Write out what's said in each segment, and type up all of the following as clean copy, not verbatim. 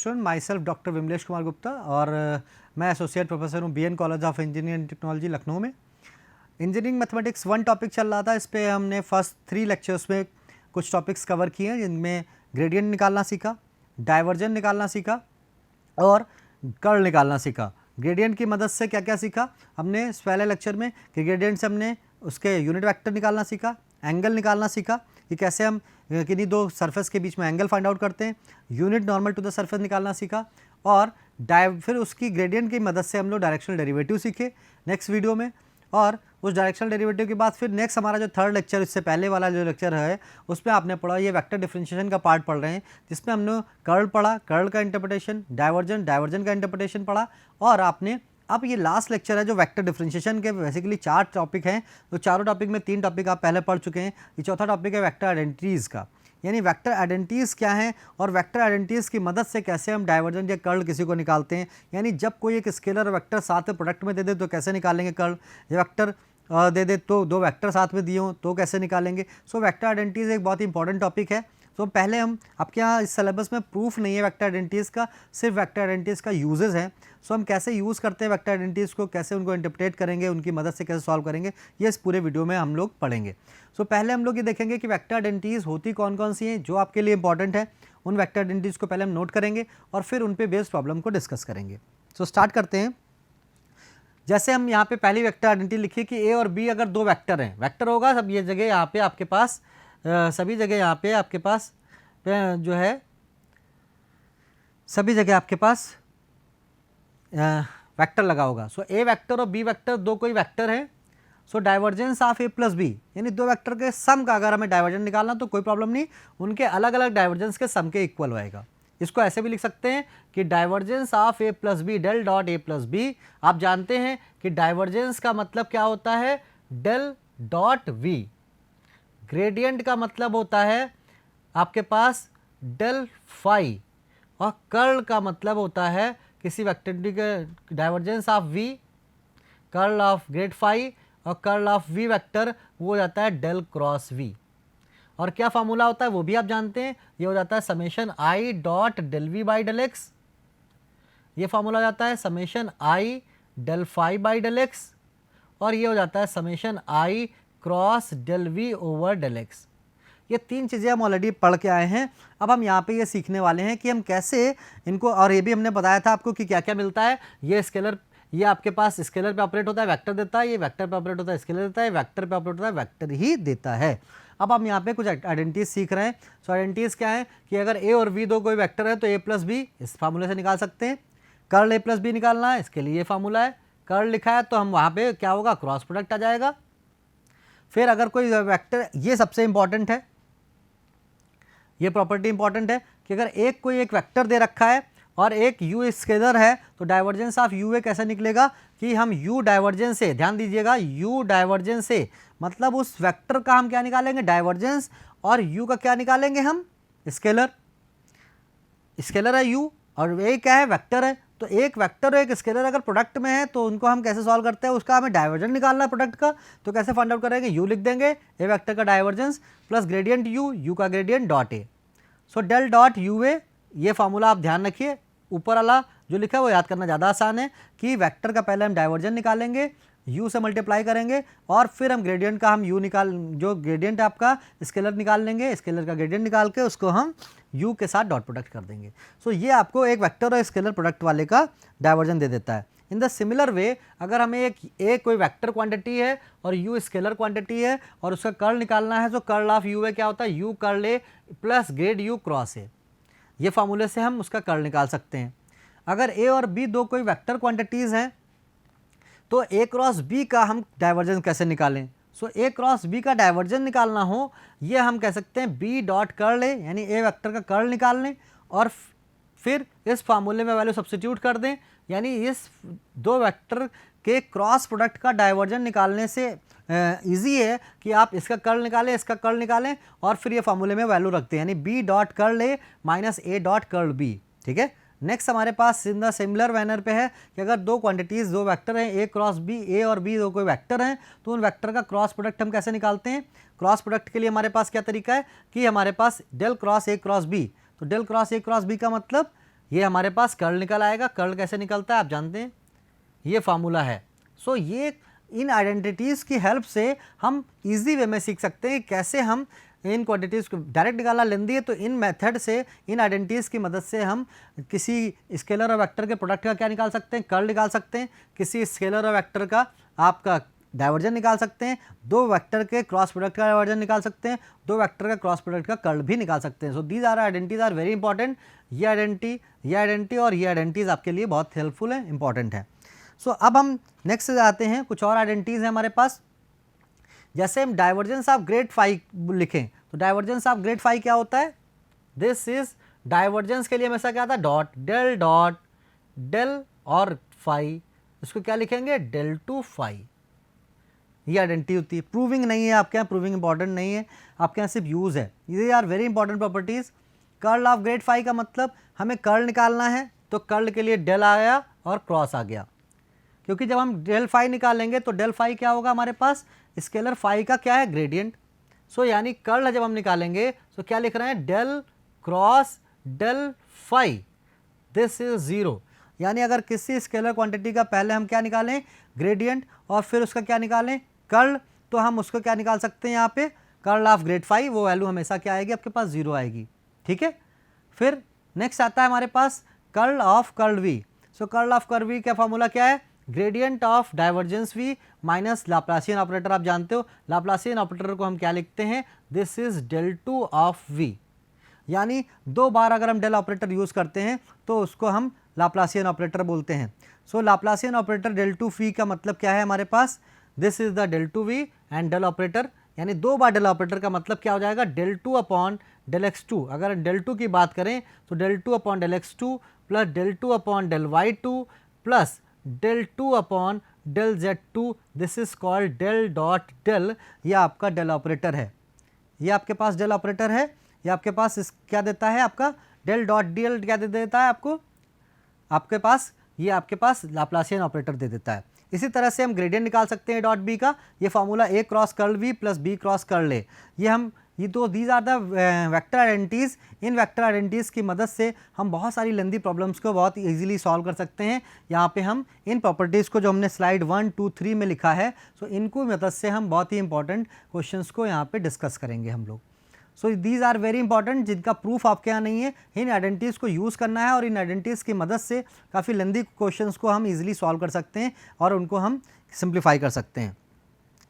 Student, myself doctor Vimlesh Kumar Gupta और मैं associate professor हूँ BN college of engineering and technology Lucknow में। इंजीनियरिंग मैथमेटिक्स 1 टॉपिक चल रहा था, इस पर हमने फर्स्ट 3 लेक्चर्स में कुछ टॉपिक्स कवर किए हैं, जिनमें ग्रेडियंट निकालना सीखा, डाइवर्जेंट निकालना सीखा और कर्ल निकालना सीखा। ग्रेडियंट की मदद से क्या क्या सीखा हमने इस पहले लेक्चर में कि ग्रेडियंट से हमने उसके यूनिट वेक्टर निकालना सीखा, एंगल निकालना सीखा कि कैसे हम किन्हीं दो सरफेस के बीच में एंगल फाइंड आउट करते हैं, unit normal to the surface निकालना सीखा और फिर उसकी ग्रेडियंट की मदद से हम लोग डायरेक्शनल डेरिवेटिव सीखे नेक्स्ट वीडियो में। और उस डायरेक्शनल डेरिवेटिव के बाद फिर नेक्स्ट हमारा जो थर्ड लेक्चर, इससे पहले वाला जो लेक्चर है उसमें आपने पढ़ा, ये वेक्टर डिफरेंशिएशन का पार्ट पढ़ रहे हैं, जिसमें हमने कर्ल पढ़ा, कर्ल का इंटरप्रिटेशन, डाइवर्जेंट का इंटरप्रिटेशन पढ़ा और आपने अब ये लास्ट लेक्चर है जो वेक्टर डिफरेंशिएशन के बेसिकली 4 टॉपिक हैं, तो चारों टॉपिक में 3 टॉपिक आप पहले पढ़ चुके हैं। ये चौथा टॉपिक है वेक्टर आइडेंटिटीज़ का, यानी वेक्टर आइडेंटिटीज़ क्या हैं और वेक्टर आइडेंटिटीज़ की मदद से कैसे हम डाइवर्जेंट या कर्ल किसी को निकालते हैं, यानी जब कोई एक स्केलर और वेक्टर साथ में प्रोडक्ट में दे दे तो कैसे निकालेंगे कर्ल, या वेक्टर दे दे तो दो वेक्टर साथ में दिए हों तो कैसे निकालेंगे। सो वेक्टर आइडेंटिटीज़ एक बहुत इंपॉर्टेंट टॉपिक है। तो पहले हम आपके यहाँ इस सिलेबस में प्रूफ नहीं है वेक्टर आइडेंटिटीज़ का, सिर्फ वेक्टर आइडेंटिटीज़ का यूजेस है। सो हम कैसे यूज़ करते हैं वेक्टर आइडेंटिटीज़ को, कैसे उनको इंटरप्रेट करेंगे, उनकी मदद से कैसे सॉल्व करेंगे, ये इस पूरे वीडियो में हम लोग पढ़ेंगे। सो पहले हम लोग ये देखेंगे कि वेक्टर आइडेंटिटीज़ होती कौन कौन सी हैं जो आपके लिए इंपॉर्टेंट है, उन वेक्टर आइडेंटिटीज़ को पहले हम नोट करेंगे और फिर उन पर बेस्ड प्रॉब्लम को डिस्कस करेंगे। सो स्टार्ट करते हैं। जैसे हम यहाँ पे पहली वेक्टर आइडेंटिटी लिखिए कि ए और बी अगर दो वेक्टर हैं, वेक्टर होगा सब ये जगह यहाँ पे आपके पास सभी जगह यहाँ पे आपके पास जो है सभी जगह आपके पास वेक्टर लगा होगा। सो ए वेक्टर और बी वेक्टर दो कोई वेक्टर है। So divergence of A plus B, यानी दो वेक्टर के सम का अगर हमें डाइवर्जेंस निकालना तो कोई प्रॉब्लम नहीं, उनके अलग अलग डाइवर्जेंस के सम के इक्वल होएगा। इसको ऐसे भी लिख सकते हैं कि divergence of A plus B del dot A plus B. आप जानते हैं कि डाइवर्जेंस का मतलब क्या होता है, डेल डॉट वी। ग्रेडियंट का मतलब होता है आपके पास डेल फाई और कर्ल का मतलब होता है किसी वेक्टर के divergence of V, curl of grad phi और कर्ल ऑफ वी वेक्टर वो हो जाता है डेल क्रॉस वी। और क्या फार्मूला होता है वो भी आप जानते हैं, ये हो जाता है summation i dot del V by del x. ये फार्मूला हो जाता है summation i del phi by del x और ये हो जाता है summation i cross del V over del x. ये 3 चीज़ें हम ऑलरेडी पढ़ के आए हैं। अब हम यहाँ पे ये सीखने वाले हैं कि हम कैसे इनको, और ये भी हमने बताया था आपको कि क्या क्या मिलता है। ये स्केलर, ये आपके पास स्केलर पे ऑपरेट होता है, वेक्टर देता है, ये वेक्टर पे ऑपरेट होता है, स्केलर देता है, वेक्टर पे ऑपरेट होता है, वेक्टर ही देता है। अब हम यहाँ पे कुछ आइडेंटिटीज सीख रहे हैं। सो आइडेंटिटीज क्या है कि अगर ए और बी दो कोई वेक्टर है तो ए प्लस बी इस फार्मूले से निकाल सकते हैं। कर्ल ए प्लस बी निकालना है, इसके लिए ये फार्मूला है। कर्ल लिखा है तो हम वहाँ पे क्या होगा, क्रॉस प्रोडक्ट आ जाएगा। फिर अगर कोई वेक्टर, ये सबसे इंपॉर्टेंट है, ये प्रॉपर्टी इंपॉर्टेंट है कि अगर कोई एक वेक्टर दे रखा है और एक यू स्केलर है तो डाइवर्जेंस ऑफ यू ए कैसे निकलेगा कि हम यू डाइवर्जेंस से, ध्यान दीजिएगा, यू डाइवर्जेंस से मतलब उस वेक्टर का हम क्या निकालेंगे, डाइवर्जेंस, और यू का क्या निकालेंगे हम, स्केलर। स्केलर है यू और ए क्या है, वेक्टर है। तो एक वेक्टर और एक स्केलर अगर प्रोडक्ट में है तो उनको हम कैसे सॉल्व करते हैं, उसका हमें डाइवर्जेंस निकालना है प्रोडक्ट का। तो कैसे फाइंड आउट करेंगे, यू लिख देंगे, ए वेक्टर का divergence plus gradient U, U का gradient dot A. So del dot U A, ये फार्मूला आप ध्यान रखिए, ऊपर वाला जो लिखा है वो याद करना ज़्यादा आसान है कि वेक्टर का पहले हम डाइवर्जेंस निकालेंगे, u से मल्टीप्लाई करेंगे और फिर हम ग्रेडियंट का हम जो ग्रेडियंट है आपका स्केलर निकाल लेंगे, स्केलर का ग्रेडियंट निकाल के उसको हम u के साथ डॉट प्रोडक्ट कर देंगे। सो ये आपको एक वेक्टर और स्केलर प्रोडक्ट वाले का डाइवर्जेंस दे देता है। इन द सिमिलर वे अगर हमें एक कोई वेक्टर क्वांटिटी है और u स्केलर क्वांटिटी है और उसका कर्ल निकालना है, तो कर्ल ऑफ u है क्या होता है, u curl A plus grade u cross ए। ये फार्मूले से हम उसका कर्ल निकाल सकते हैं। अगर a और b दो कोई वेक्टर क्वांटिटीज़ हैं तो a क्रॉस b का हम डाइवर्जेंस कैसे निकालें। सो a क्रॉस b का डाइवर्जेंस निकालना हो, ये हम कह सकते हैं b डॉट कर्ल ए, यानी a वेक्टर का कर्ल निकाल लें और फिर इस फार्मूले में वैल्यू सब्स्टिट्यूट कर दें, यानी इस दो वेक्टर के क्रॉस प्रोडक्ट का डाइवर्जेंस निकालने से इजी है कि आप इसका कर्ल निकालें, इसका कर्ल निकालें और फिर ये फार्मूले में वैल्यू रखते हैं, यानी B dot curl A minus A dot curl B. ठीक है, नेक्स्ट हमारे पास इन द सिमिलर मैनर पे है कि अगर दो क्वांटिटीज़, दो वेक्टर हैं, ए क्रॉस बी, ए और बी दो कोई वेक्टर हैं, तो उन वेक्टर का क्रॉस प्रोडक्ट हम कैसे निकालते हैं। क्रॉस प्रोडक्ट के लिए हमारे पास क्या तरीका है कि हमारे पास del cross A cross B, तो del cross A cross B का मतलब ये हमारे पास कर्ल निकल आएगा। कर्ल कैसे निकलता है आप जानते हैं, ये फार्मूला है। सो ये इन आइडेंटिटीज़ की हेल्प से हम इजी वे में सीख सकते हैं कैसे हम इन क्वांटिटीज़ को डायरेक्ट निकालना लेंदी है, तो इन मेथड से, इन आइडेंटिटीज़ की मदद से हम किसी स्केलर और वेक्टर के प्रोडक्ट का क्या निकाल सकते हैं, कर्ल निकाल सकते हैं। किसी स्केलर और वेक्टर का आपका डाइवर्जन निकाल सकते हैं। दो वेक्टर के क्रॉस प्रोडक्ट का डाइवर्जन निकाल सकते हैं। दो वेक्टर का क्रॉस प्रोडक्ट का कर्ल भी निकाल सकते हैं। So these are identities are very important. ये आइडेंटिटी और ये आइडेंटिटीज आपके लिए बहुत हेल्पफुल है, इंपॉर्टेंट है। सो अब हम नेक्स्ट से जाते हैं, कुछ और आइडेंटिटीज हैं हमारे पास। जैसे हम डाइवर्जेंस ऑफ ग्रेड फाई लिखें, तो डाइवर्जेंस ऑफ ग्रेड फाई क्या होता है, दिस इज डाइवर्जेंस के लिए हमेशा क्या था, डॉट डेल और फाई, इसको क्या लिखेंगे, डेल टू फाई। ये आइडेंटिटी होती है, प्रूविंग नहीं है आपके यहाँ, प्रूविंग इंपॉर्टेंट नहीं है आपके यहाँ, सिर्फ यूज़ है। ये are very important properties. Curl of grad phi का मतलब हमें कर्ल निकालना है, तो कर्ल के लिए डेल आ गया और क्रॉस आ गया, क्योंकि जब हम डेल फाई निकालेंगे तो डेल फाई क्या होगा हमारे पास, स्केलर फाई का क्या है, ग्रेडियंट। सो यानी कर्ल जब हम निकालेंगे तो क्या लिख रहे हैं, del cross del phi, this is 0। यानी अगर किसी स्केलर क्वांटिटी का पहले हम क्या निकालें, ग्रेडियंट, और फिर उसका क्या निकालें, कर्ल, तो हम उसको क्या निकाल सकते हैं यहाँ पे, कर्ल ऑफ ग्रेड फाई, वो वैल्यू हमेशा क्या आएगी आपके पास, 0 आएगी। ठीक है। फिर नेक्स्ट आता है हमारे पास curl of curl V. So curl of curl V का फॉर्मूला क्या है, gradient of divergence V minus Laplacian operator. आप जानते हो लाप्लासियन ऑपरेटर को हम क्या लिखते हैं, this is del two of V. यानी 2 बार अगर हम डेल ऑपरेटर यूज़ करते हैं तो उसको हम लाप्लासियन ऑपरेटर बोलते हैं। So Laplacian operator del two V का मतलब क्या है हमारे पास, this is the del two V and del operator, यानी 2 बार डेल ऑपरेटर का मतलब क्या हो जाएगा, del two upon del x two. अगर डेल टू की बात करें तो del two upon del x two plus del two upon del y two plus del two upon del z two, this is called del dot del. ये आपका del operator है, ये आपके पास डेल ऑपरेटर है। ये आपके पास इस क्या देता है आपका, डेल डॉट डेल क्या दे देता है आपको, आपके पास ये आपके पास लाप्लासियन ऑपरेटर दे देता है। इसी तरह से हम ग्रेडियंट निकाल सकते हैं डॉट बी का, ये formula A cross curl V plus B cross curl A. ये तो these are the vector identities. इन वेक्टर आइडेंटिटीज़ की मदद से हम बहुत सारी लेंदी प्रॉब्लम्स को बहुत इजीली सॉल्व कर सकते हैं। यहाँ पे हम इन प्रॉपर्टीज़ को जो हमने स्लाइड 1, 2, 3 में लिखा है, सो इनको मदद से हम बहुत ही इंपॉर्टेंट क्वेश्चंस को यहाँ पे डिस्कस करेंगे हम लोग। So these are very important, जिनका प्रूफ आपके यहाँ नहीं है। इन आइडेंटिटीज़ को यूज़ करना है और इन आइडेंटिटीज़ की मदद से काफ़ी लेंदी क्वेश्चंस को हम इजीली सॉल्व कर सकते हैं और उनको हम सिंप्लीफाई कर सकते हैं।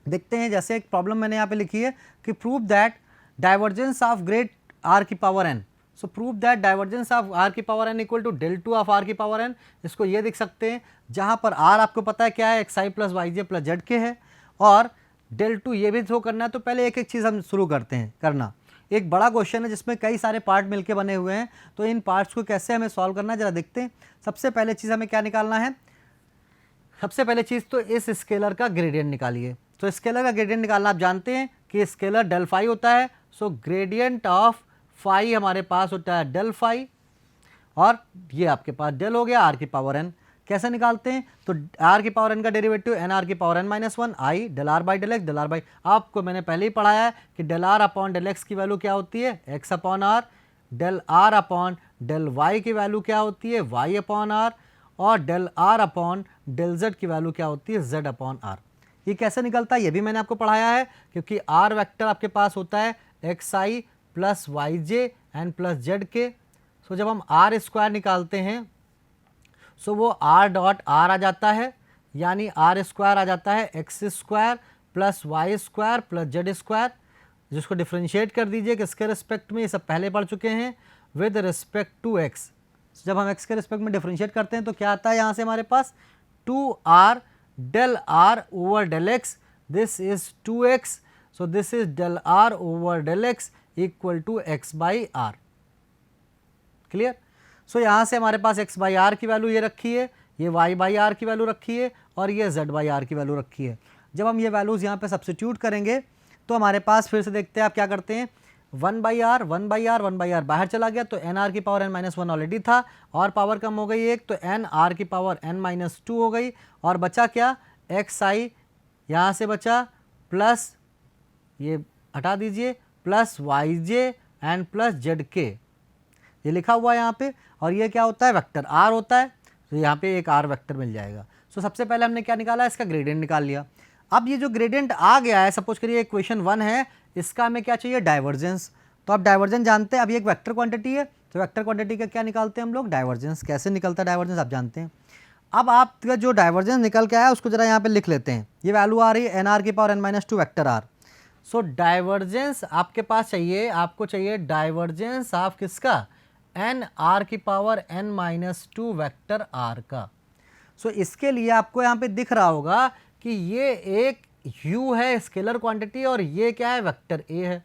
देखते हैं, जैसे एक प्रॉब्लम मैंने यहाँ पे लिखी है कि prove that divergence of grad R की power N. So prove that divergence of R की power N equal to del two of R की पावर एन। इसको ये देख सकते हैं, जहाँ पर आर आपको पता है क्या है, X I plus Y J plus Z के है, और डेल टू ये भी शो करना है। तो पहले एक एक चीज़ हम शुरू करते हैं करना। एक बड़ा क्वेश्चन है जिसमें कई सारे पार्ट मिलके बने हुए हैं, तो इन पार्ट्स को कैसे हमें सॉल्व करना है जरा देखते हैं। सबसे पहले चीज़ हमें क्या निकालना है, सबसे पहले चीज़ तो इस स्केलर का ग्रेडियंट निकालिए। तो स्केलर का ग्रेडियंट निकालना आप जानते हैं कि स्केलर डेल फाई होता है। सो ग्रेडियंट ऑफ फाई हमारे पास होता है डेल फाई, और ये आपके पास डेल हो गया आर की पावर एन। कैसे निकालते हैं, तो आर की पावर एन का डेरिवेटिव एन आर की power n minus one i del r by del x. Del r by, आपको मैंने पहले ही पढ़ाया है कि del r upon del x की वैल्यू क्या होती है, x upon r. Del r upon del y की वैल्यू क्या होती है, वाई अपॉन आर। और del r upon del z की वैल्यू क्या होती है, जेड अपॉन आर। ये कैसे निकलता है ये भी मैंने आपको पढ़ाया है, क्योंकि आर वेक्टर आपके पास होता है X I plus Y J N plus Z K. So जब हम आर स्क्वायर निकालते हैं सो वो आर डॉट आर आ जाता है, यानी आर स्क्वायर आ जाता है x square plus y square plus z square, जिसको डिफ्रेंशिएट कर दीजिए किसके रिस्पेक्ट में, ये सब पहले पढ़ चुके हैं, विद रिस्पेक्ट टू एक्स। जब हम एक्स के रिस्पेक्ट में डिफ्रेंशिएट करते हैं तो क्या आता है यहाँ से हमारे पास, 2r del r over del x, this is 2x, so this is del r over del x equal to x by r। Clear. So यहाँ से हमारे पास x बाई आर की वैल्यू ये रखी है, ये y बाई आर की वैल्यू रखी है, और ये z बाई आर की वैल्यू रखी है। जब हम ये वैल्यूज़ यहाँ पे सब्स्टिट्यूट करेंगे तो हमारे पास फिर से देखते हैं आप क्या करते हैं, 1 बाई आर बाहर चला गया, तो एन आर की power n minus one already था, और पावर कम हो गई एक, तो एन आर की पावर एन माइनस टू हो गई, और बचा क्या, एक्स आई यहाँ से बचा, प्लस ये हटा दीजिए, plus Y j and plus Z k. ये लिखा हुआ है यहाँ पे, और ये क्या होता है, वेक्टर आर होता है, तो यहाँ पे एक आर वेक्टर मिल जाएगा। सो सबसे पहले हमने क्या निकाला, इसका ग्रेडियंट निकाल लिया। अब ये जो ग्रेडियंट आ गया है, सपोज करिए इक्वेशन 1 है, इसका हमें क्या चाहिए, डाइवर्जेंस। तो आप डाइवर्जेंस जानते हैं, अब ये एक वेक्टर क्वांटिटी है, तो वेक्टर क्वांटिटी का क्या निकालते हैं हम लोग, डाइवर्जेंस। कैसे निकलता है डाइवर्जेंस आप जानते हैं। अब आपका जो डाइवर्जेंस निकल के आया उसको जरा यहाँ पे लिख लेते हैं। ये वैल्यू आ रही है एन आर की power n-2 vector r. So divergence आपके पास चाहिए, आपको चाहिए डाइवर्जेंस ऑफ किसका, एन आर की पावर n-2 वेक्टर आर का। सो इसके लिए आपको यहाँ पे दिख रहा होगा कि ये एक u है स्केलर क्वांटिटी, और ये क्या है, वेक्टर a है।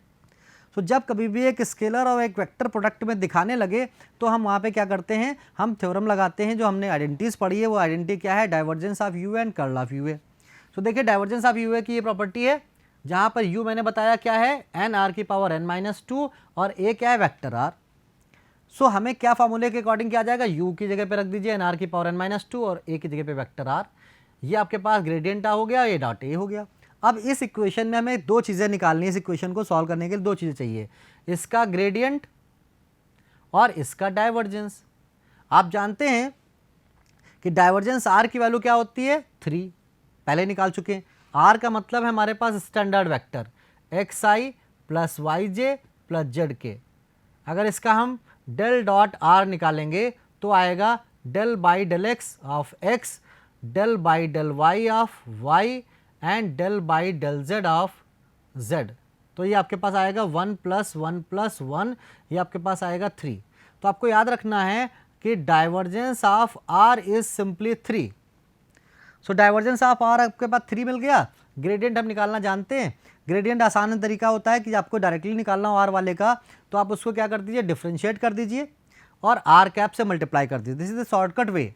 तो जब कभी भी एक स्केलर और एक वेक्टर प्रोडक्ट में दिखाने लगे तो हम वहाँ पे क्या करते हैं, हम थ्योरम लगाते हैं, जो हमने आइडेंटिटीज पढ़ी है। वो आइडेंटिटी क्या है, divergence of you and curl of you है। तो देखिए डाइवर्जेंस ऑफ यू की ये प्रॉपर्टी है, जहाँ पर u मैंने बताया क्या है, एन आर की पावर n-2, और a क्या है, वेक्टर आर। सो हमें क्या फार्मूले के अकॉर्डिंग किया जाएगा, u की जगह पे रख दीजिए एन आर की पावर n-2 और a की जगह पे वेक्टर आर। ये आपके पास ग्रेडियंट हो गया, ये डॉट a हो गया। अब इस इक्वेशन में हमें दो चीज़ें निकालनी है। इस इक्वेशन को सॉल्व करने के लिए दो चीज़ें चाहिए, इसका ग्रेडियंट और इसका डाइवर्जेंस। आप जानते हैं कि डाइवर्जेंस आर की वैल्यू क्या होती है, 3, पहले निकाल चुके हैं। आर का मतलब है हमारे पास standard vector x I plus Y J plus Z के। अगर इसका हम डेल डॉट आर निकालेंगे तो आएगा del by del x of x, del by del y of y, and del by del z of z. तो ये आपके पास आएगा 1 + 1 + 1, ये आपके पास आएगा 3। तो आपको याद रखना है कि divergence of r is simply 3। So divergence of r आपके पास 3 मिल गया। ग्रेडियंट हम निकालना जानते हैं। ग्रेडियंट आसान तरीका होता है कि आपको डायरेक्टली निकालना हो आर वाले का, तो आप उसको क्या कर दीजिए, डिफ्रेंशिएट कर दीजिए और आर कैप से मल्टीप्लाई कर दीजिए। This is the shortcut way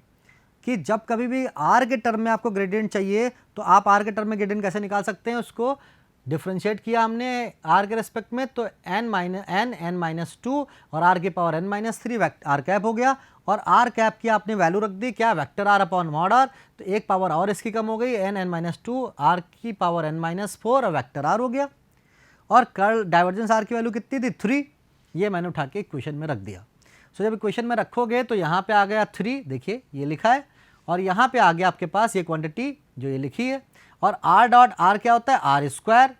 कि जब कभी भी आर के टर्म में आपको ग्रेडियंट चाहिए तो आप आर के टर्म में ग्रेडियंट कैसे निकाल सकते हैं, उसको डिफ्रेंशिएट किया हमने आर के रेस्पेक्ट में, तो n-2 और आर की पावर n-3 आर कैप हो गया, और आर कैप की आपने वैल्यू रख दी क्या, vector r upon mod r. तो एक पावर और इसकी कम हो गई, n-2 आर की पावर n-4 और वेक्टर आर हो गया। और कर्ल डाइवर्जेंस आर की वैल्यू कितनी थी, 3। ये मैंने उठा के इक्वेशन में रख दिया। सो जब इक्वेशन में रखोगे तो यहाँ पे आ गया 3, देखिए ये लिखा है, और यहाँ पे आ गया आपके पास ये क्वांटिटी जो ये लिखी है। और आर डॉट आर क्या होता है, आर स्क्वायर।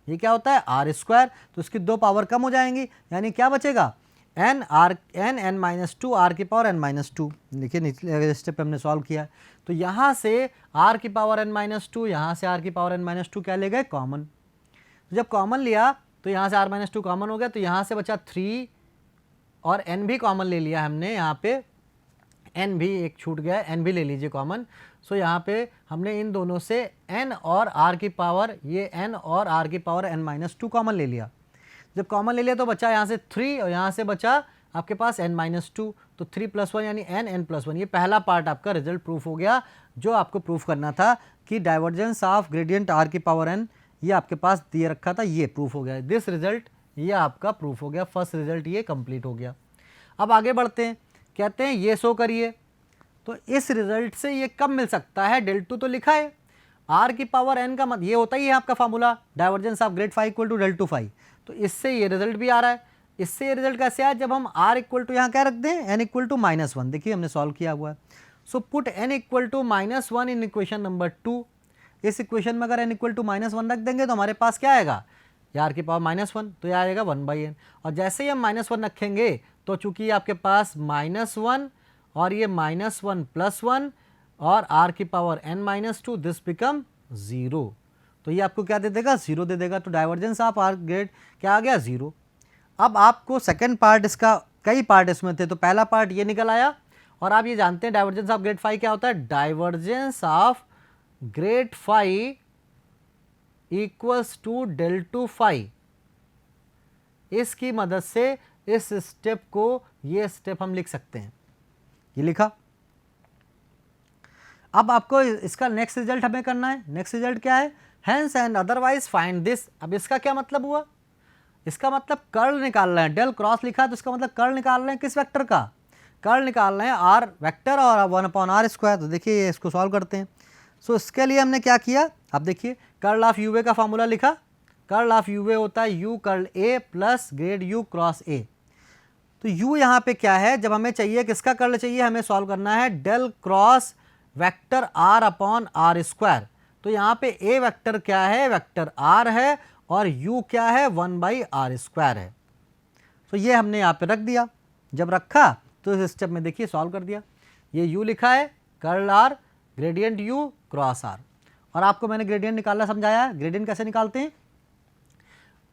ये क्या होता है, आर स्क्वायर। तो इसकी 2 पावर कम हो जाएंगी, यानी क्या बचेगा, n-2 आर की पावर n-2। देखिए निचले स्टेप पे हमने सॉल्व किया। तो यहाँ से आर की पावर n-2, यहाँ से आर की पावर n-2 क्या ले गए, कॉमन। तो जब कॉमन लिया तो यहाँ से r-2 कॉमन हो गया, तो यहाँ से बचा 3, और n भी कॉमन ले लिया हमने, यहाँ पे n भी एक छूट गया, n भी ले लीजिए कॉमन। सो यहाँ पे हमने इन दोनों से n और r की पावर, ये n और r की पावर n-2 कॉमन ले लिया। जब कॉमन ले लिया तो बचा यहाँ से 3, और यहाँ से बचा आपके पास n-2, तो 3 + 1 यानी n+1। ये पहला पार्ट आपका रिजल्ट प्रूफ हो गया, जो आपको प्रूफ करना था कि डाइवर्जेंस ऑफ ग्रेडियंट r की पावर n, ये आपके पास दिए रखा था, ये प्रूफ हो गया। दिस रिजल्ट ये आपका प्रूफ हो गया, फर्स्ट रिजल्ट ये कंप्लीट हो गया। अब आगे बढ़ते हैं, कहते हैं ये शो करिए। तो इस रिजल्ट से ये कब मिल सकता है, del2 तो लिखा है, r की पावर n का मतलब ये होता ही है आपका formula, divergence of grad phi equal to del2 phi. तो इससे ये रिजल्ट भी आ रहा है। इससे ये रिजल्ट कैसे आया, जब हम r इक्वल टू यहाँ क्या रख दें, n इक्वल टू -1। देखिए हमने सॉल्व किया हुआ है। So put n equal to -1 in equation number 2। इस इक्वेशन में अगर n इक्वल टू -1 रख देंगे तो हमारे पास क्या आएगा, r की पावर -1, तो यह आएगा 1/n। और जैसे ही हम -1 रखेंगे तो चूंकि आपके पास -1 और ये -1 + 1 और r की पावर n-2, दिस बिकम 0। तो ये आपको क्या दे देगा, 0 दे देगा। तो डाइवर्जेंस ऑफ आर ग्रेड क्या आ गया, 0। अब आपको सेकंड पार्ट, इसका कई पार्ट इसमें थे, तो पहला पार्ट ये निकल आया। और आप ये जानते हैं डाइवर्जेंस ऑफ ग्रेड फाई क्या होता है, divergence of grad phi equals to del2 phi. इसकी मदद से इस स्टेप को, ये स्टेप हम लिख सकते हैं, ये लिखा। अब आपको इसका नेक्स्ट रिजल्ट हमें करना है। नेक्स्ट रिजल्ट क्या है, hence and otherwise find this. अब इसका क्या मतलब हुआ, इसका मतलब कर्ल निकाल रहे हैं, डेल क्रॉस लिखा है तो इसका मतलब कर्ल निकाल रहे हैं किस वेक्टर का, कर्ल निकाल रहे हैं आर वेक्टर और 1/r²। तो देखिए इसको सॉल्व करते हैं। सो इसके लिए हमने क्या किया, अब देखिए कर्ल ऑफ यूए का फॉर्मूला लिखा। कर्ल ऑफ यूए होता है u curl a plus grade u cross a। तो u यहाँ पे क्या है, जब हमें चाहिए किसका कर्ल चाहिए, हमें सॉल्व करना है del cross vector r upon r square. तो यहाँ पे a वेक्टर क्या है, वेक्टर r है, और u क्या है, 1/r स्क्वायर है। तो ये हमने यहाँ पे रख दिया। जब रखा तो इस स्टेप में देखिए सॉल्व कर दिया। ये u लिखा है, curl r, gradient u cross r, और आपको मैंने ग्रेडियंट निकालना समझाया है। ग्रेडियंट कैसे निकालते हैं,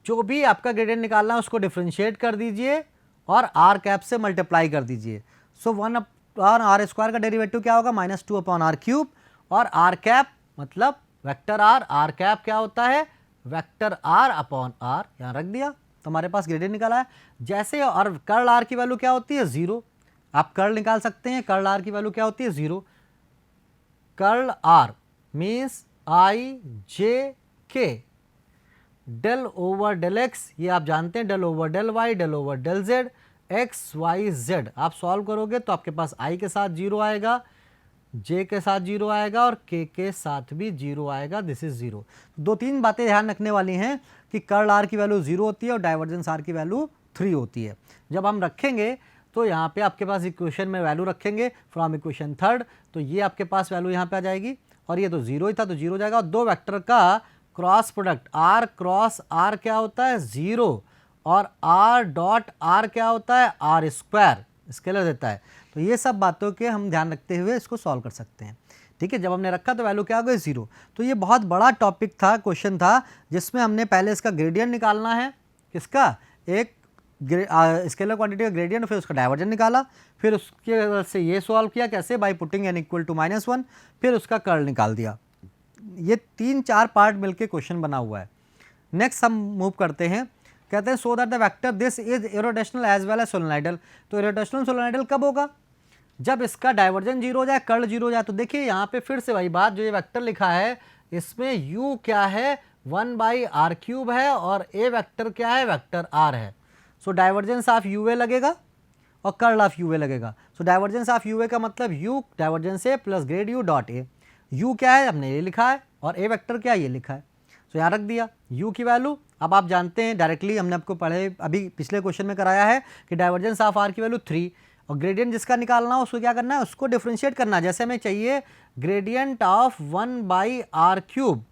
जो भी आपका ग्रेडियंट निकालना है उसको डिफ्रेंशिएट कर दीजिए और r कैप से मल्टीप्लाई कर दीजिए। सो 1/r स्क्वायर का डेरिवेटिव क्या होगा, -2/r क्यूब, और r कैप मतलब वेक्टर r कैप क्या होता है, वेक्टर r अपॉन r, यहाँ रख दिया तो हमारे पास ग्रेडियंट निकाला है। जैसे, और कर्ल r की वैल्यू क्या होती है, 0। आप कर्ल निकाल सकते हैं, कर्ल r की वैल्यू क्या होती है, 0। Curl r means i j k del over del x, ये आप जानते हैं, del over del y, del over del z, x y z. आप सॉल्व करोगे तो आपके पास i के साथ 0 आएगा, j के साथ 0 आएगा, और k के साथ भी 0 आएगा। This is 0। दो तीन बातें ध्यान रखने वाली हैं कि कर्ल r की वैल्यू 0 होती है और डाइवर्जेंस r की वैल्यू 3 होती है। जब हम रखेंगे तो यहाँ पे आपके पास इक्वेशन में वैल्यू रखेंगे फ्रॉम इक्वेशन थर्ड, तो ये आपके पास वैल्यू यहाँ पे आ जाएगी, और ये तो 0 ही था तो 0 हो जाएगा। और दो वेक्टर का cross product r cross r क्या होता है, 0, और r डॉट r क्या होता है, r स्क्वायर, स्केलर देता है। तो ये सब बातों के हम ध्यान रखते हुए इसको सॉल्व कर सकते हैं। ठीक है, जब हमने रखा तो वैल्यू क्या हो गई, 0। तो ये बहुत बड़ा टॉपिक था, क्वेश्चन था, जिसमें हमने पहले इसका ग्रेडियंट निकालना है, किसका, एक स्केलर क्वांटिटी का ग्रेडियंट, फिर उसका डाइवर्जेंट निकाला, फिर उसके वजह से ये सॉल्व किया कैसे, by putting n equal to -1, फिर उसका कर्ल निकाल दिया। ये 3-4 पार्ट मिलके क्वेश्चन बना हुआ है। नेक्स्ट हम मूव करते हैं, कहते हैं so that the vector this is irrotational as well as solenoidal. तो इरोटेशनल सोलेनोइडल कब होगा, जब इसका डाइवर्जेंट 0 हो जाए, कर्ल 0 हो जाए। तो देखिए यहाँ पे फिर से वही बात, जो ये वेक्टर लिखा है इसमें u क्या है, 1/r क्यूब है, और a वेक्टर क्या है, वेक्टर r है। सो डाइवर्जेंस ऑफ ua लगेगा और कर्ल ऑफ ua लगेगा। सो डाइवर्जेंस ऑफ ua का मतलब u divergence a plus grade u dot a। u क्या है, हमने ये लिखा है, और a वेक्टर क्या है, ये लिखा है। सो यहाँ रख दिया u की वैल्यू। अब आप जानते हैं डायरेक्टली, हमने आपको पढ़े अभी पिछले क्वेश्चन में कराया है कि डाइवर्जेंस ऑफ r की वैल्यू 3, और ग्रेडियंट जिसका निकालना हो उसको क्या करना है, उसको डिफ्रेंशिएट करना है। जैसे हमें चाहिए gradient of 1/r cube.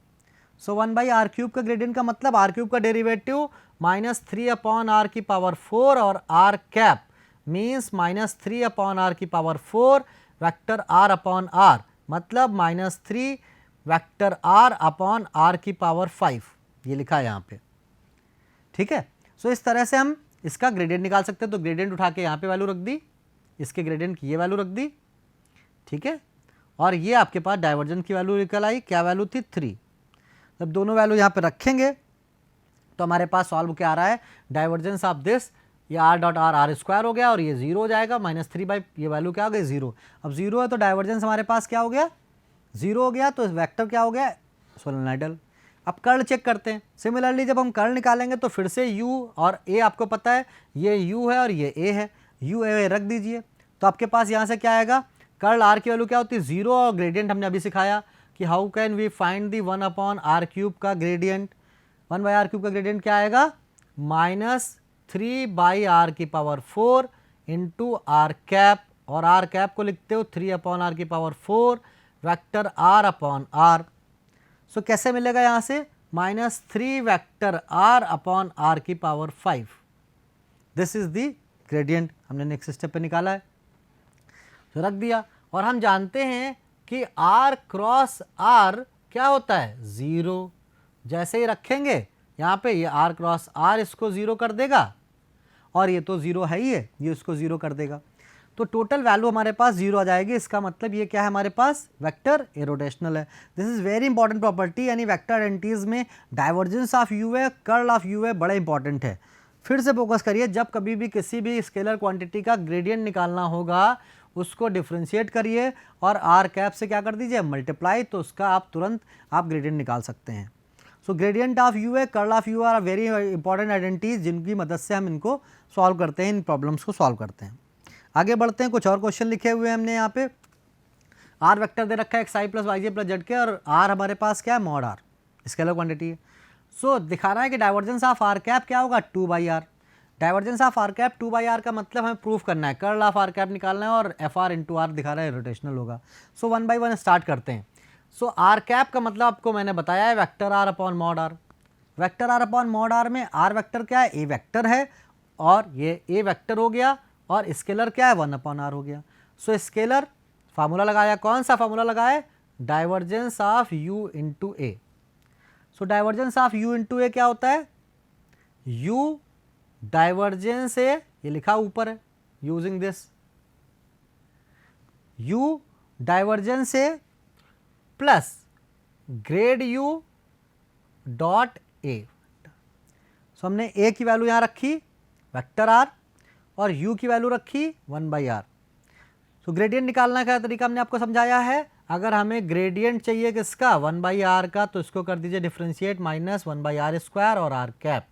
So 1/r cube का ग्रेडियंट का मतलब r क्यूब का डेरिवेटिव -3/r की पावर 4, और r कैप मीन्स -3/r की पावर 4 वेक्टर r अपॉन r, मतलब -3 वेक्टर r अपॉन r की पावर 5, ये लिखा है यहाँ पे। ठीक है, सो इस तरह से हम इसका ग्रेडियंट निकाल सकते हैं। तो ग्रेडियंट उठा के यहाँ पे वैल्यू रख दी, इसके ग्रेडियंट की ये वैल्यू रख दी। ठीक है, और ये आपके पास डाइवर्जेंस की वैल्यू निकल आई, क्या वैल्यू थी, 3। जब दोनों वैल्यू यहाँ पे रखेंगे तो हमारे पास सॉल्व क्या आ रहा है, डाइवर्जेंस ऑफ दिस, ये r डॉट r स्क्वायर हो गया, और ये 0 हो जाएगा, -3 ये वैल्यू क्या हो गई, 0। अब 0 है तो डाइवर्जेंस हमारे पास क्या हो गया, 0 हो गया, तो वेक्टर क्या हो गया, सोलेनोइडल। अब कर्ल चेक करते हैं। सिमिलरली जब हम कर्ल निकालेंगे तो फिर से u और a आपको पता है, ये u है और ये a है, u a रख दीजिए। तो आपके पास यहाँ से क्या आएगा, कर्ल r की वैल्यू क्या होती है, 0, और ग्रेडियंट हमने अभी सिखाया कि how can we find the 1/r cube का ग्रेडियंट। 1/r क्यूब का ग्रेडियंट क्या आएगा, -3/r की पावर 4 इंटू r कैप, और r कैप को लिखते हो 3/r की पावर 4 vector r upon r। So कैसे मिलेगा यहाँ से, -3 वेक्टर r अपॉन r की पावर 5। दिस इज द ग्रेडियंट, हमने नेक्स्ट स्टेप पे निकाला है, तो रख दिया। और हम जानते हैं कि r क्रॉस r क्या होता है, 0। जैसे ही रखेंगे यहाँ पे, ये r क्रॉस r इसको 0 कर देगा, और ये तो 0 है ही है, ये उसको 0 कर देगा। तो टोटल वैल्यू हमारे पास 0 आ जाएगी। इसका मतलब ये क्या है, हमारे पास वेक्टर इरोटेशनल है। This is very important property, यानी वेक्टर आइडेंटिटीज में divergence of ua, curl of ua बड़ा इंपॉर्टेंट है। फिर से फोकस करिए, जब कभी भी किसी भी स्केलर क्वांटिटी का ग्रेडियंट निकालना होगा, उसको डिफ्रेंशिएट करिए और r कैप से क्या कर दीजिए, मल्टीप्लाई, तो उसका आप तुरंत आप ग्रेडियंट निकाल सकते हैं। So gradient of ua, curl of ua are very important identities, जिनकी मदद से हम इनको सॉल्व करते हैं, इन प्रॉब्लम्स को सॉल्व करते हैं। आगे बढ़ते हैं, कुछ और क्वेश्चन लिखे हुए हैं हमने यहाँ पे। r वेक्टर दे रखा है xi plus yj plus zk, और r हमारे पास क्या है, मॉड r, स्केलर क्वांटिटी है। सो दिखा रहा है कि डाइवर्जेंस ऑफ r कैप क्या होगा, 2/r। Divergence of r cap 2/r का मतलब हमें प्रूफ करना है, कर्ल ऑफ आर कैप निकालना है और एफ आर इंटू आर दिखा रहा है रोटेशनल होगा। सो 1 बाई 1 स्टार्ट करते हैं। सो आर कैप का मतलब आपको मैंने बताया है vector r upon mod r. Vector r upon mod r में आर वेक्टर क्या है, ए वेक्टर है, और ये ए वेक्टर हो गया, और स्केलर क्या है 1 अपॉन आर हो गया। सो स्केलर फार्मूला लगाया, कौन सा फार्मूला लगाया, divergence of u into a. So divergence of u into a क्या होता है, यू डाइवर्जेंस ए, ये लिखा ऊपर है, using this u divergence a plus grad u dot A. So हमने ए की वैल्यू यहाँ रखी वेक्टर आर और यू की वैल्यू रखी 1 बाई आर। सो ग्रेडियंट निकालने का तरीका हमने आपको समझाया है। अगर हमें ग्रेडियंट चाहिए किसका 1 बाई आर का, तो इसको कर दीजिए differentiate minus 1 by r square और आर कैप,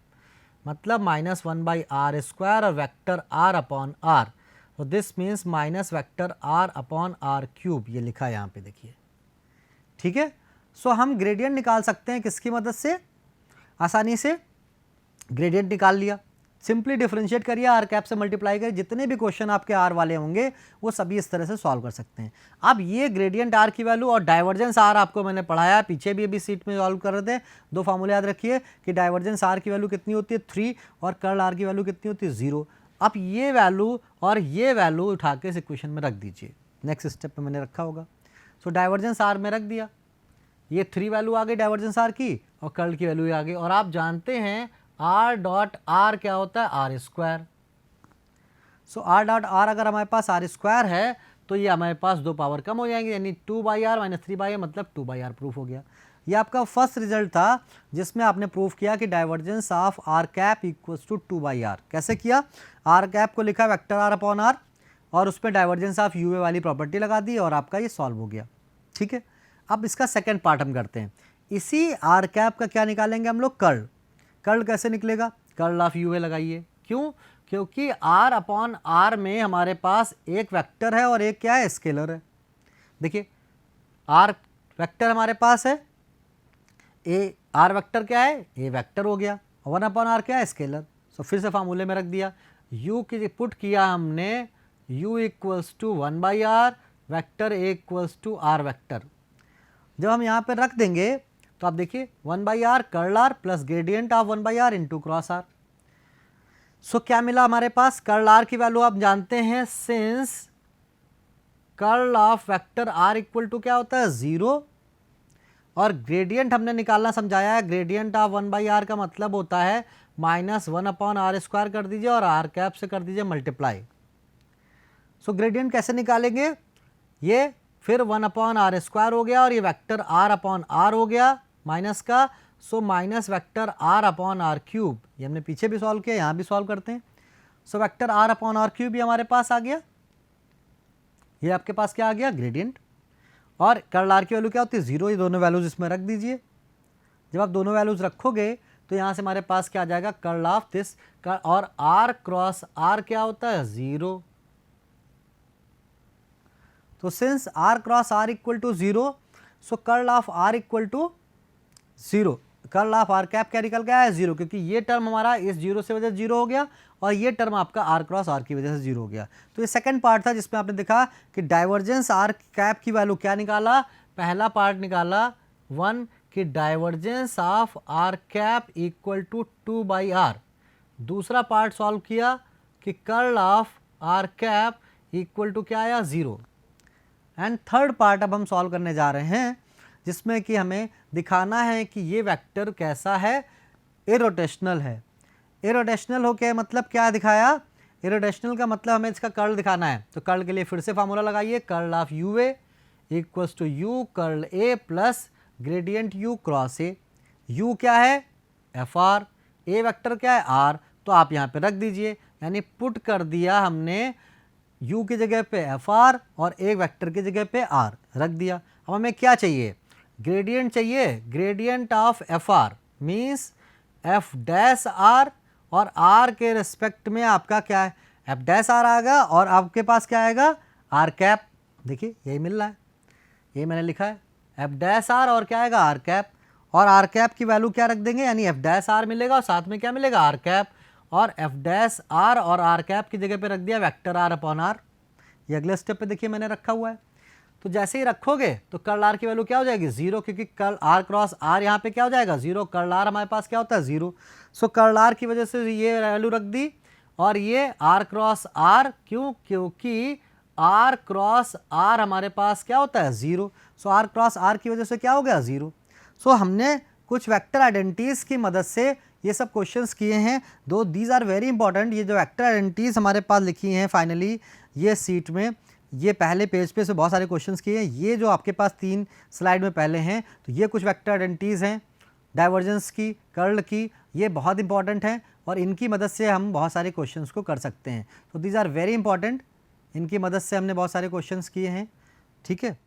मतलब माइनस 1 बाई आर स्क्वायर और वेक्टर आर अपॉन आर। तो this means minus vector r upon r cube, ये लिखा है यहाँ पे देखिए, ठीक है। सो हम ग्रेडियंट निकाल सकते हैं किसकी मदद से, आसानी से ग्रेडियंट निकाल लिया, सिंपली डिफरेंशिएट करिए, आर कैप से मल्टीप्लाई करिए, जितने भी क्वेश्चन आपके आर वाले होंगे वो सभी इस तरह से सॉल्व कर सकते हैं। अब ये ग्रेडियंट आर की वैल्यू और डाइवर्जेंस आर आपको मैंने पढ़ाया, पीछे भी अभी सीट में सॉल्व कर रहे थे। दो फार्मूले याद रखिए कि डाइवर्जेंस आर की वैल्यू कितनी होती है 3 और कर्ल आर की वैल्यू कितनी होती है 0। अब ये वैल्यू और ये वैल्यू उठा के इस इक्वेशन में रख दीजिए, नेक्स्ट स्टेप पे मैंने रखा होगा। सो डाइवर्जेंस आर में रख दिया, ये 3 वैल्यू आ गई डाइवर्जेंस आर की और कर्ल की वैल्यू आ गई, और आप जानते हैं आर डॉट आर क्या होता है, r square. So r dot r अगर हमारे पास आर स्क्वायर है तो ये हमारे पास 2 पावर कम हो जाएंगे, यानी 2 by r minus 3 by r, मतलब 2 बाई आर प्रूफ हो गया। ये आपका फर्स्ट रिजल्ट था जिसमें आपने प्रूफ किया कि divergence of r cap equals to 2 by r. कैसे किया, आर कैप को लिखा वेक्टर आर अपॉन आर और उस पर डाइवर्जेंस ऑफ यू वाली प्रॉपर्टी लगा दी और आपका ये सॉल्व हो गया, ठीक है। अब इसका सेकेंड पार्ट हम करते हैं। इसी आर कैप का क्या निकालेंगे हम लोग, कर्ल। कर्ल कैसे निकलेगा, कर्ल ऑफ यू लगाइए, क्यों, क्योंकि आर अपॉन आर में हमारे पास एक वेक्टर है और एक क्या है, स्केलर है। देखिए आर वेक्टर हमारे पास है, ए आर वेक्टर क्या है, ए वेक्टर हो गया, 1 अपॉन आर क्या है, स्केलर। सो फिर से फार्मूले में रख दिया, यू की पुट किया हमने, u equals to 1 by r vector A equals to r vector. जब हम यहाँ पे रख देंगे तो आप देखिए 1 by r curl r plus gradient of 1 by r into cross r. So क्या मिला हमारे पास, कर्ल आर की वैल्यू आप जानते हैं, since curl of vector r equal to क्या होता है 0, और ग्रेडियंट हमने निकालना समझाया है, ग्रेडियंट ऑफ 1 बाई आर का मतलब होता है माइनस 1 अपॉन आर स्क्वायर कर दीजिए और आर कैप से कर दीजिए मल्टीप्लाई। सो ग्रेडियंट कैसे निकालेंगे, ये फिर 1 अपॉन आर स्क्वायर हो गया और ये वेक्टर आर अपॉन आर हो गया माइनस का, so minus vector r upon r cube. ये हमने पीछे भी सॉल्व किया, यहाँ भी सॉल्व करते हैं। So vector r upon r cube भी हमारे पास आ गया, ये आपके पास क्या आ गया, ग्रेडियंट। और कर्ल आर की वैल्यू क्या होती है 0, ये दोनों वैल्यूज इसमें रख दीजिए। जब आप दोनों वैल्यूज रखोगे तो यहाँ से हमारे पास क्या आ जाएगा, कर्ल ऑफ दिस, और आर क्रॉस आर क्या होता है 0। तो since r cross r equal to 0, so curl of r equal to 0, curl of r cap क्या निकल गया है 0, क्योंकि ये टर्म हमारा इस 0 से वजह 0 हो गया और ये टर्म आपका आर क्रॉस आर की वजह से 0 हो गया। तो ये सेकंड पार्ट था जिसमें आपने देखा कि डाइवर्जेंस आर कैप की वैल्यू क्या निकाला, पहला पार्ट निकाला 1 कि divergence of r cap equal to 2 by r, दूसरा पार्ट सॉल्व किया कि curl of r cap equal to क्या आया 0, एंड थर्ड पार्ट अब हम सॉल्व करने जा रहे हैं जिसमें कि हमें दिखाना है कि ये वेक्टर कैसा है, इरोटेशनल है। इरोटेशनल हो के मतलब क्या दिखाया, इरोटेशनल का मतलब हमें इसका कर्ल दिखाना है। तो कर्ल के लिए फिर से फार्मूला लगाइए, curl of u A equals to u curl A plus gradient u cross A. U क्या है एफ आर, ए वेक्टर क्या है आर, तो आप यहाँ पे रख दीजिए, यानी पुट कर दिया हमने u की जगह पे एफ आर और एक वेक्टर की जगह पे r रख दिया। अब हमें क्या चाहिए, ग्रेडियंट चाहिए, gradient of F r means F dash r, और r के रिस्पेक्ट में आपका क्या है एफ डैश आर आएगा और आपके पास क्या आएगा आर कैप। देखिए यही मिल रहा है, ये मैंने लिखा है एफ डैश आर और क्या आएगा आर कैप, और आर कैप की वैल्यू क्या रख देंगे, यानी एफ डैश आर मिलेगा और साथ में क्या मिलेगा आर कैप, और एफ डैश आर और आर कैप की जगह पे रख दिया वेक्टर आर अपॉन आर। ये अगले स्टेप पे देखिए मैंने रखा हुआ है। तो जैसे ही रखोगे तो कर्ल आर की वैल्यू क्या हो जाएगी 0, क्योंकि कर्ल आर क्रॉस आर यहाँ पे क्या हो जाएगा 0, कर्ल आर हमारे पास क्या होता है 0। सो कर्ल आर की वजह से ये वैल्यू रख दी, और ये आर क्रॉस आर, क्यों, क्योंकि आर क्रॉस आर हमारे पास क्या होता है 0। सो आर क्रॉस आर की वजह से क्या हो गया 0। सो हमने कुछ वेक्टर आइडेंटिटीज़ की मदद से ये सब क्वेश्चंस किए हैं। दो दीज आर वेरी इंपॉर्टेंट। ये जो वेक्टर आइडेंटिटीज़ हमारे पास लिखी हैं फाइनली ये सीट में, ये पहले पेज पे से बहुत सारे क्वेश्चंस किए हैं। ये जो आपके पास 3 स्लाइड में पहले हैं, तो ये कुछ वेक्टर आइडेंटिटीज़ हैं डाइवर्जेंस की, कर्ल की, ये बहुत इंपॉर्टेंट हैं और इनकी मदद से हम बहुत सारे क्वेश्चंस को कर सकते हैं। तो दीज आर वेरी इंपॉर्टेंट, इनकी मदद से हमने बहुत सारे क्वेश्चंस किए हैं। ठीक है।